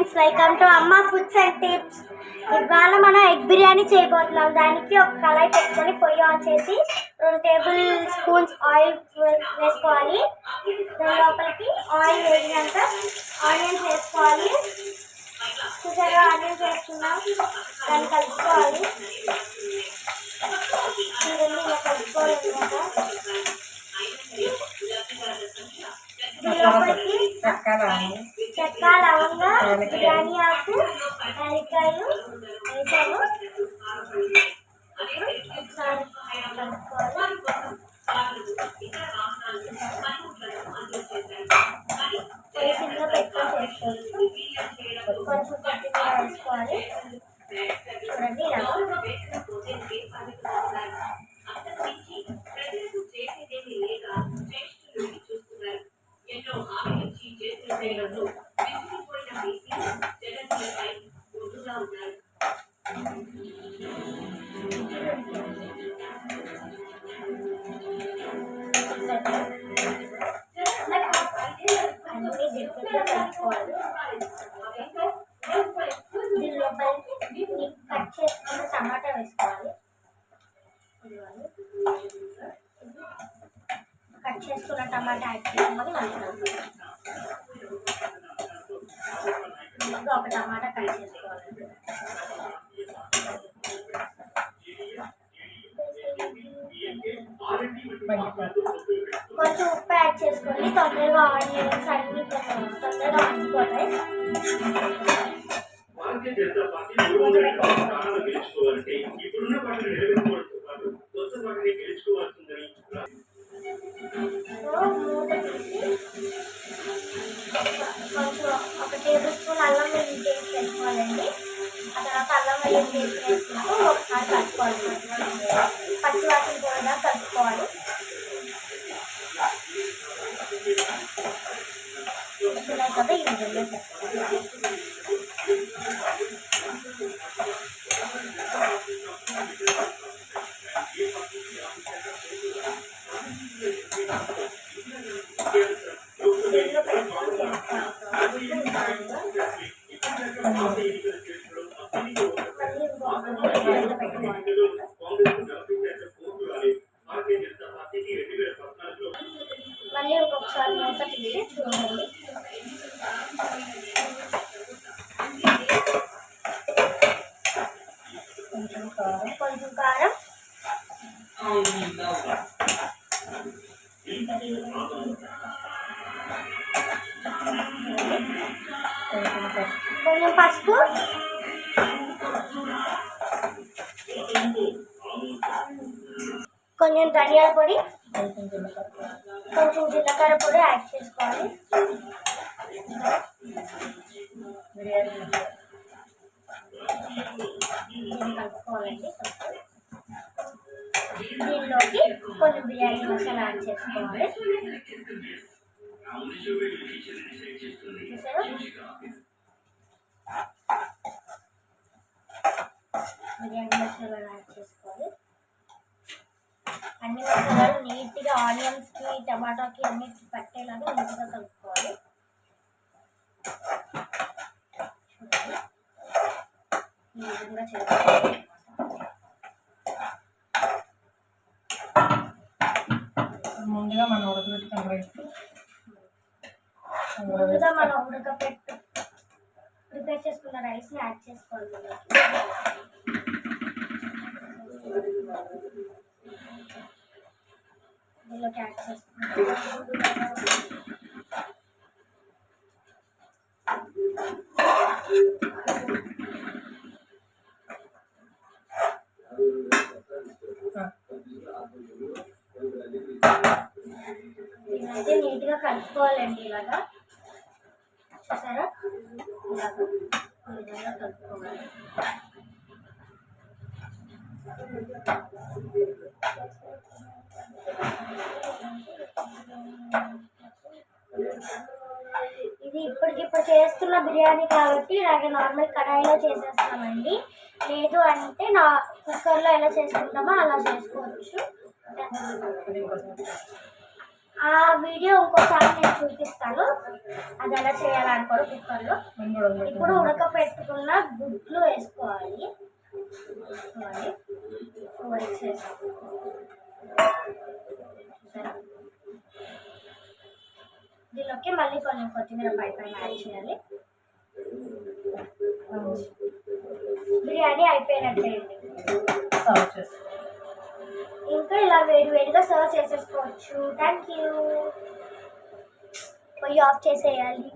Friends, welcome to అమ్మ foods and tips. ఇవాళ మనం ఎగ్ బిర్యానీ చేయబోతున్నాం. దానికి ఒక కళాయి పెట్టుకొని పొయ్యి ఆన్ చేసి 2 టేబుల్ స్పూన్స్ ఆయిల్ వేసుకోవాలి. దాని లోపలికి ఆయిల్ వేసినాక ఆనియన్స్ వేసుకోవాలి. చూసారా, ఆనియన్స్ వేసుకున్నాం. దాన్ని కలుపుకోవాలి. ఇలా కలుపుకోవాలి. లోపలికి చెక్క, లవంగా, బిర్యానీ ఆకు, యాలక్కాయలు వేసాము. ఒకసారి కలుపుకోవాలి. సిమ్లో పెట్టుకొని చేసుకోవచ్చు. కొంచెం కొద్దిగా వేసుకోవాలి. చూడండి, దీని లోపలికి కట్ చేసుకున్న టమాటా వేసుకోవాలి. కట్ చేసుకున్న టమాటా యాడ్ చేసుకొని ఒక టమాటా కట్ చేసుకోవాలి. కొంచెం ఉప్పు యాడ్ చేసుకోండి. తొందరగా ఆనియన్స్ అన్ని తొందరగా మగ్గిపోతాయి. మూత తీసి కొంచెం 1 టేబుల్ స్పూన్ అల్లం వెల్లుల్లి పేస్ట్ వేసుకోవాలండి. ఆ తర్వాత అల్లం వెల్లుల్లి పేస్ట్ వేసుకుంటూ ఒకసారి కలుపుకోవాలి. పచ్చివాసన పోయినా కలుపుకోవాలి. కదా ఈ విధంగా మళ్ళీ ఇంకొకసారి మూత తీసి చూడండి. కొంచెం కారం, కొంచెం పసుపు, కొంచెం ధనియాల పొడి, కొంచెం జీలకర్ర పొడి యాడ్ చేసుకోవాలి. కలుపుకోవాలండి. దీనిలోకి కొన్ని బిర్యానీ మసాలా యాడ్ చేసుకోవాలి. చూసారా, బిర్యానీ మసాలా యాడ్ చేసుకోవాలి. అన్ని మసాలాలు నీట్గా ఆనియన్స్కి, టమాటాకి అన్నిటికి పట్టేలాగా నీట్గా కలుపుకోవాలి. ఈ విధంగా చేసుకోవాలి. ముందుగా మనం ప్రిపేర్ చేసుకున్న రైస్ని యాడ్ చేసుకోవాలి. దీనిలోకి యాడ్ చేసుకుంటాం. దీనైతే నీట్గా కలుపుకోవాలండి. ఇలాగా చూసారా, ఇలాగా ఈ విధంగా కలుపుకోవాలి. ఇది ఇప్పటికిప్పుడు చేస్తున్న బిర్యానీ కాబట్టి ఇలాగే నార్మల్ కడాయిలో చేసేస్తామండి. లేదు అంటే కుక్కర్లో ఎలా చేసుకుంటామో అలా చేసుకోవచ్చు. ఆ వీడియో ఇంకోసారి నేను చూపిస్తాను, అది ఎలా చేయాలనుకోవడం కుక్కర్లో. ఇప్పుడు ఉడకపెట్టుకున్న గుడ్లు వేసుకోవాలి. దీనిలోకి మళ్ళీ కొంచెం కొత్తిమీర పైన యాడ్ చేయాలి. బిర్యానీ అయిపోయినట్టే. ఇంకా ఇలా వేడివేడిగా సర్వ్ చేసేసుకోవచ్చు. Thank you. పొయ్యి ఆఫ్ చేసేయాలి.